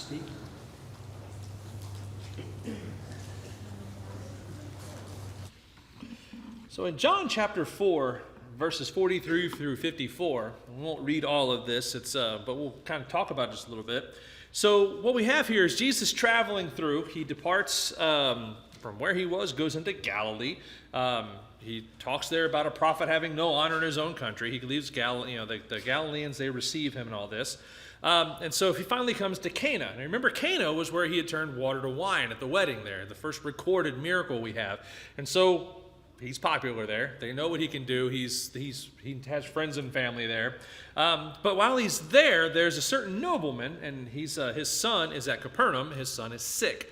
Steve? So in John chapter 4, verses 43 through 54, we won't read all of this, but we'll kind of talk about it just a little bit. So what we have here is Jesus traveling through. He departs from where he was, goes into Galilee. He talks there about a prophet having no honor in his own country. He leaves Galilee, the Galileans, they receive him and all this. And so he finally comes to Cana. And remember, Cana was where he had turned water to wine at the wedding there, the first recorded miracle we have. And so he's popular there. They know what he can do. He has friends and family there. But while he's there, there's a certain nobleman, and his son is at Capernaum. His son is sick.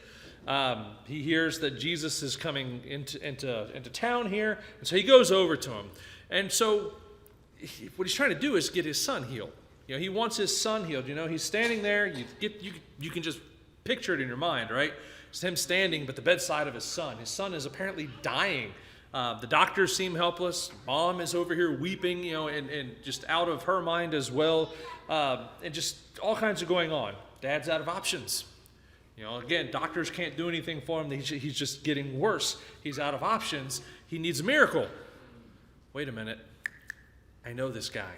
He hears that Jesus is coming into town here, and so he goes over to him. And so what he's trying to do is get his son healed. He wants his son healed. He's standing there. You can just picture it in your mind, right? It's him standing at the bedside of his son. His son is apparently dying. The doctors seem helpless. Mom is over here weeping, and just out of her mind as well. And just all kinds of going on. Dad's out of options. Again, doctors can't do anything for him. He's just getting worse. He's out of options. He needs a miracle. Wait a minute. I know this guy.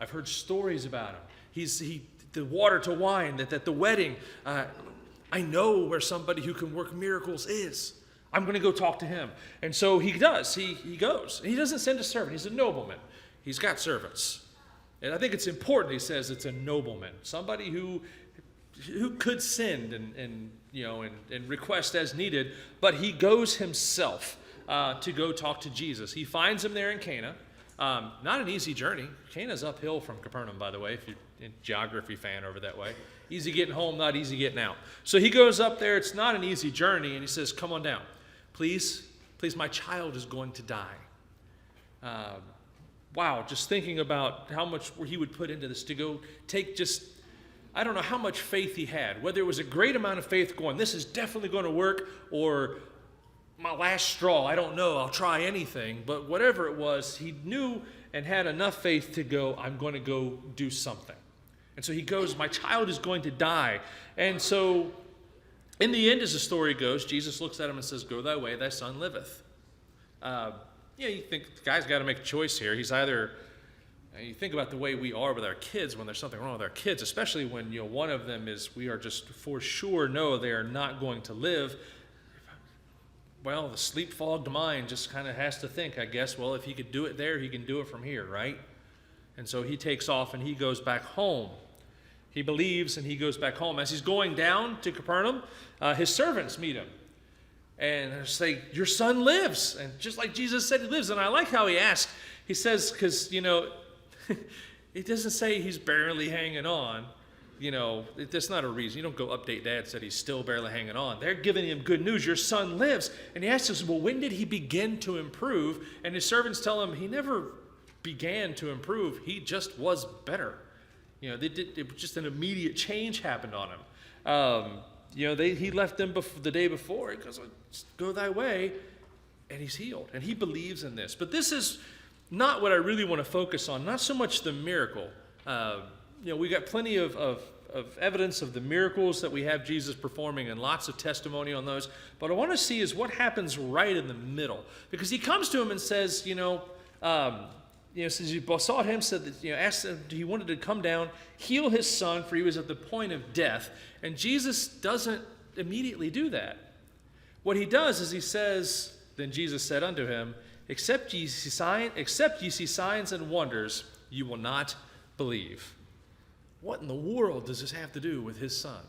I've heard stories about him. The water to wine, at the wedding. I know where somebody who can work miracles is. I'm going to go talk to him. And so he does. He goes. He doesn't send a servant. He's a nobleman. He's got servants. And I think it's important he says it's a nobleman. Somebody who could send and request as needed, but he goes himself to go talk to Jesus. He finds him there in Cana. Not an easy journey. Cana's uphill from Capernaum, by the way, if you're a geography fan over that way. Easy getting home, not easy getting out. So he goes up there. It's not an easy journey, and he says, come on down. Please, my child is going to die. Wow, just thinking about how much he would put into this to go take I don't know how much faith he had, whether it was a great amount of faith going, this is definitely going to work, or my last straw, I don't know, I'll try anything. But whatever it was, he knew and had enough faith to go, I'm going to go do something. And so he goes, my child is going to die. And so in the end, as the story goes, Jesus looks at him and says, go thy way, thy son liveth. You think the guy's got to make a choice here. He's either, you think about the way we are with our kids when there's something wrong with our kids, especially when one of them is, we are just for sure know they are not going to live. Well, the sleep-fogged mind just kind of has to think, I guess, well, if he could do it there, he can do it from here, right? And so he takes off and he goes back home. He believes and he goes back home. As he's going down to Capernaum, his servants meet him. And they say, your son lives. And just like Jesus said he lives. And I like how he asked. He says, because, it doesn't say he's barely hanging on. That's not a reason. You don't go update dad, said he's still barely hanging on. They're giving him good news. Your son lives. And he asks us, well, when did he begin to improve? And his servants tell him he never began to improve. He just was better. It was just an immediate change happened on him. He left them the day before. He goes, go thy way. And he's healed. And he believes in this. But this is not what I really want to focus on. Not so much the miracle. We got plenty of evidence of the miracles that we have Jesus performing and lots of testimony on those. But I want to see is what happens right in the middle. Because he comes to him and says, since he besought him, said that, asked him, he wanted to come down, heal his son, for he was at the point of death. And Jesus doesn't immediately do that. What he does is he says, then Jesus said unto him, except ye see signs and wonders, you will not believe. What in the world does this have to do with his son?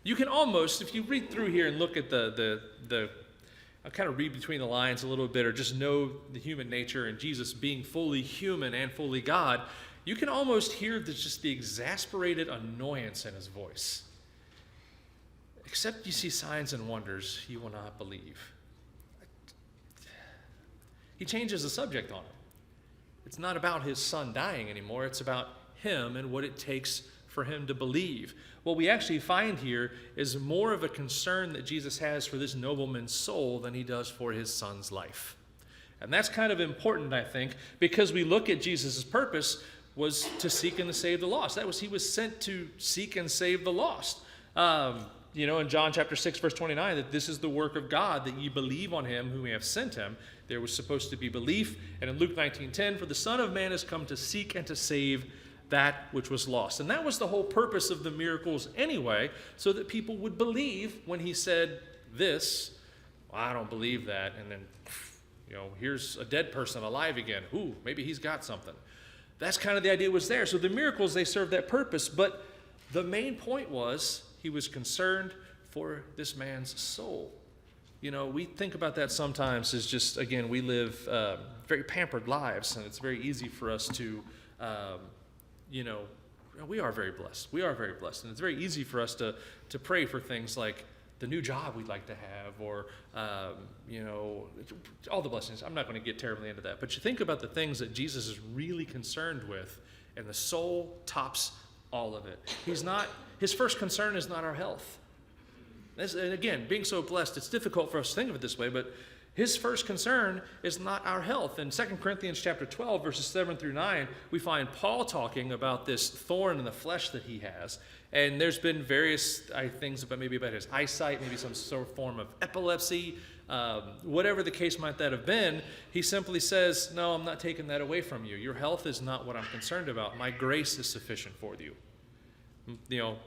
You can almost, if you read through here and look at I'll kind of read between the lines a little bit, or just know the human nature and Jesus being fully human and fully God, you can almost hear just the exasperated annoyance in his voice. Except you see signs and wonders, you will not believe. He changes the subject on him. It's not about his son dying anymore. It's about him and what it takes for him to believe. What we actually find here is more of a concern that Jesus has for this nobleman's soul than he does for his son's life. And that's kind of important, I think, because we look at Jesus' purpose was to seek and to save the lost. He was sent to seek and save the lost. In John chapter 6, verse 29, that this is the work of God, that ye believe on him whom he hath sent him. There was supposed to be belief. And in Luke 19:10, for the Son of Man has come to seek and to save that which was lost. And that was the whole purpose of the miracles anyway, so that people would believe when he said this. Well, I don't believe that. And then, here's a dead person alive again. Ooh, maybe he's got something. That's kind of the idea was there. So the miracles, they served that purpose. But the main point was he was concerned for this man's soul. We think about that sometimes as just, again, we live very pampered lives, and it's very easy for us to, we are very blessed. We are very blessed. And it's very easy for us to pray for things like the new job we'd like to have, or, all the blessings. I'm not going to get terribly into that. But you think about the things that Jesus is really concerned with, and the soul tops all of it. His first concern is not our health. And again, being so blessed, it's difficult for us to think of it this way, but his first concern is not our health. In 2 Corinthians chapter 12, verses 7 through 9, we find Paul talking about this thorn in the flesh that he has. And there's been various things about his eyesight, maybe some sort of form of epilepsy, whatever the case might that have been. He simply says, no, I'm not taking that away from you. Your health is not what I'm concerned about. My grace is sufficient for you.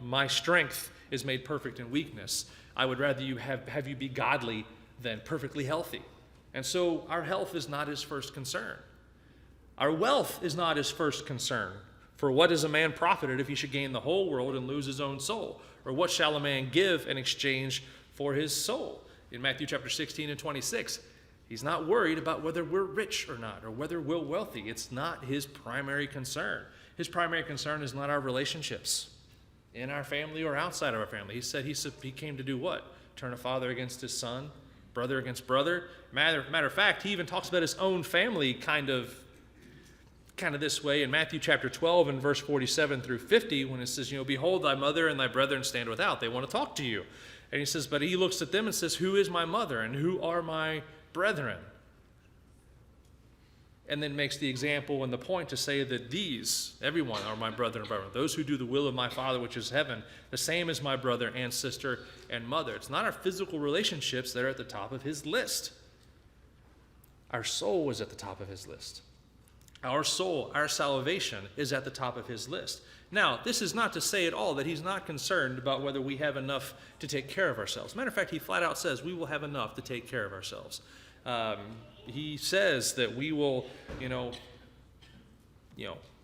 My strength is made perfect in weakness. I would rather you have you be godly than perfectly healthy. And so our health is not his first concern. Our wealth is not his first concern. For what is a man profited if he should gain the whole world and lose his own soul? Or what shall a man give in exchange for his soul? In Matthew chapter 16 and 26, he's not worried about whether we're rich or not, or whether we're wealthy. It's not his primary concern. His primary concern is not our relationships in our family or outside of our family. He said he came to do what? Turn a father against his son, brother against brother. Matter of fact, he even talks about his own family kind of this way in Matthew chapter 12 and verse 47 through 50, when it says, behold, thy mother and thy brethren stand without. They want to talk to you. And he says, but he looks at them and says, who is my mother and who are my brethren? And then makes the example and the point to say that everyone are my brother and brethren. Those who do the will of my Father which is heaven, the same as my brother and sister and mother. It's not our physical relationships that are at the top of his list. Our soul is at the top of his list. Our soul, our salvation is at the top of his list. Now, this is not to say at all that he's not concerned about whether we have enough to take care of ourselves. Matter of fact, he flat out says we will have enough to take care of ourselves. He says that we will,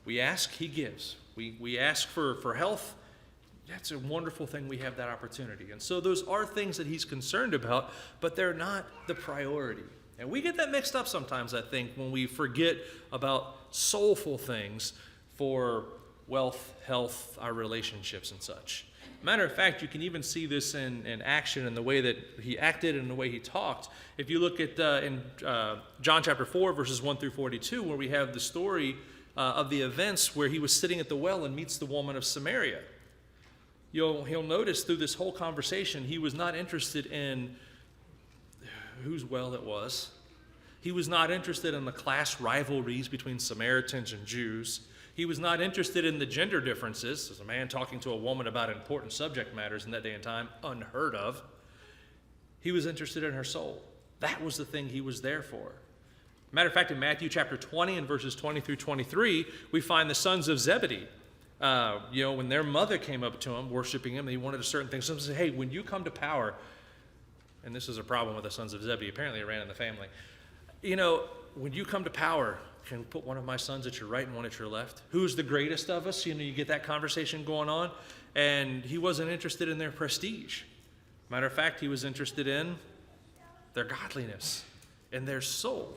we ask, he gives. We ask for health. That's a wonderful thing. We have that opportunity. And so those are things that he's concerned about, but they're not the priority. And we get that mixed up sometimes, I think, when we forget about soulful things for wealth, health, our relationships and such. Matter of fact, you can even see this in action in the way that he acted and the way he talked. If you look at in John chapter 4, verses 1 through 42, where we have the story of the events where he was sitting at the well and meets the woman of Samaria. He'll notice through this whole conversation, he was not interested in whose well it was. He was not interested in the class rivalries between Samaritans and Jews. He was not interested in the gender differences. As a man talking to a woman about important subject matters in that day and time, unheard of. He was interested in her soul. That was the thing he was there for. Matter of fact, in Matthew chapter 20 and verses 20 through 23, we find the sons of Zebedee. When their mother came up to him, worshiping him, they wanted a certain thing. Some said, hey, when you come to power, and this is a problem with the sons of Zebedee. Apparently it ran in the family. When you come to power, can you put one of my sons at your right and one at your left? Who's the greatest of us? You get that conversation going on. And he wasn't interested in their prestige. Matter of fact, he was interested in their godliness and their soul.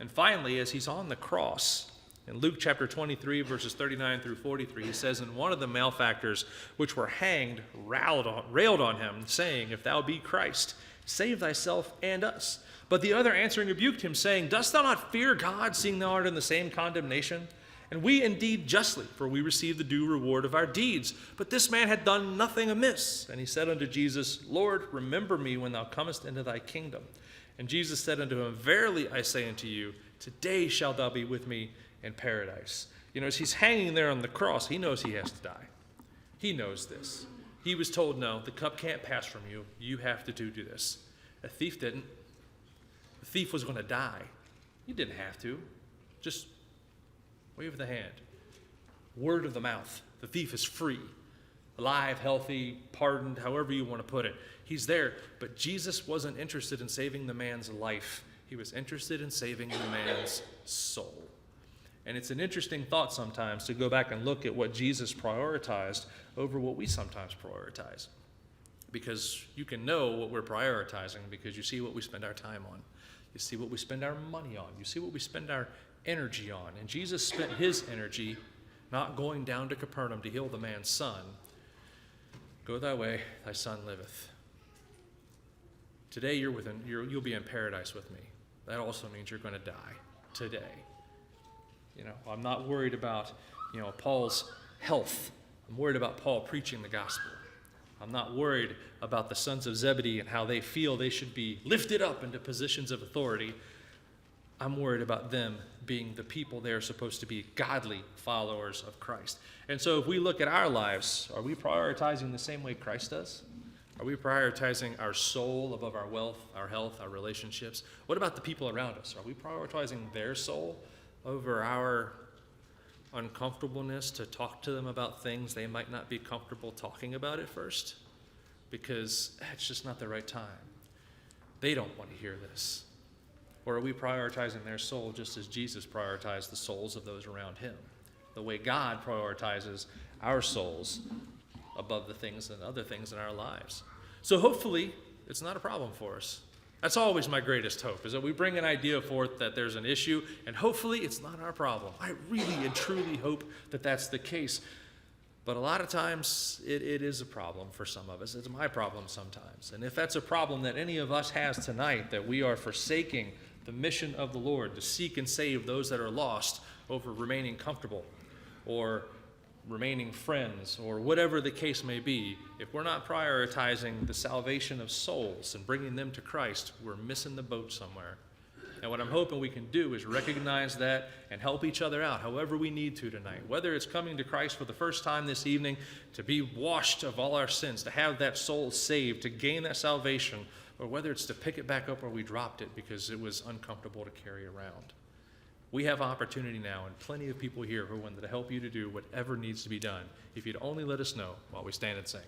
And finally, as he's on the cross, in Luke chapter 23, verses 39 through 43, he says, and one of the malefactors which were hanged railed on him, saying, if thou be Christ, save thyself and us. But the other answering rebuked him, saying, dost thou not fear God, seeing thou art in the same condemnation? And we indeed justly, for we receive the due reward of our deeds. But this man had done nothing amiss. And he said unto Jesus, Lord, remember me when thou comest into thy kingdom. And Jesus said unto him, verily I say unto you, today shalt thou be with me in paradise. As he's hanging there on the cross, he knows he has to die. He knows this. He was told, no, the cup can't pass from you. You have to do this. A thief didn't. The thief was going to die. You didn't have to. Just wave of the hand. Word of the mouth. The thief is free. Alive, healthy, pardoned, however you want to put it. He's there. But Jesus wasn't interested in saving the man's life. He was interested in saving the man's soul. And it's an interesting thought sometimes to go back and look at what Jesus prioritized over what we sometimes prioritize. Because you can know what we're prioritizing because you see what we spend our time on. You see what we spend our money on. You see what we spend our energy on. And Jesus spent his energy not going down to Capernaum to heal the man's son. Go thy way, thy son liveth. Today you'll be in paradise with me. That also means you're going to die today. I'm not worried about, Paul's health. I'm worried about Paul preaching the gospel. I'm not worried about the sons of Zebedee and how they feel they should be lifted up into positions of authority. I'm worried about them being the people they're supposed to be, godly followers of Christ. And so if we look at our lives, are we prioritizing the same way Christ does? Are we prioritizing our soul above our wealth, our health, our relationships? What about the people around us? Are we prioritizing their soul over our uncomfortableness to talk to them about things they might not be comfortable talking about at first? Because it's just not the right time. They don't want to hear this. Or are we prioritizing their soul just as Jesus prioritized the souls of those around him? The way God prioritizes our souls above the things and other things in our lives. So hopefully it's not a problem for us. That's always my greatest hope, is that we bring an idea forth that there's an issue, and hopefully it's not our problem. I really and truly hope that that's the case. But a lot of times it is a problem for some of us. It's my problem sometimes. And if that's a problem that any of us has tonight, that we are forsaking the mission of the Lord to seek and save those that are lost over remaining comfortable or remaining friends, or whatever the case may be, if we're not prioritizing the salvation of souls and bringing them to Christ, we're missing the boat somewhere. And what I'm hoping we can do is recognize that and help each other out however we need to tonight. Whether it's coming to Christ for the first time this evening, to be washed of all our sins, to have that soul saved, to gain that salvation, or whether it's to pick it back up where we dropped it because it was uncomfortable to carry around. We have opportunity now, and plenty of people here who are willing to help you to do whatever needs to be done, if you'd only let us know while we stand and sing.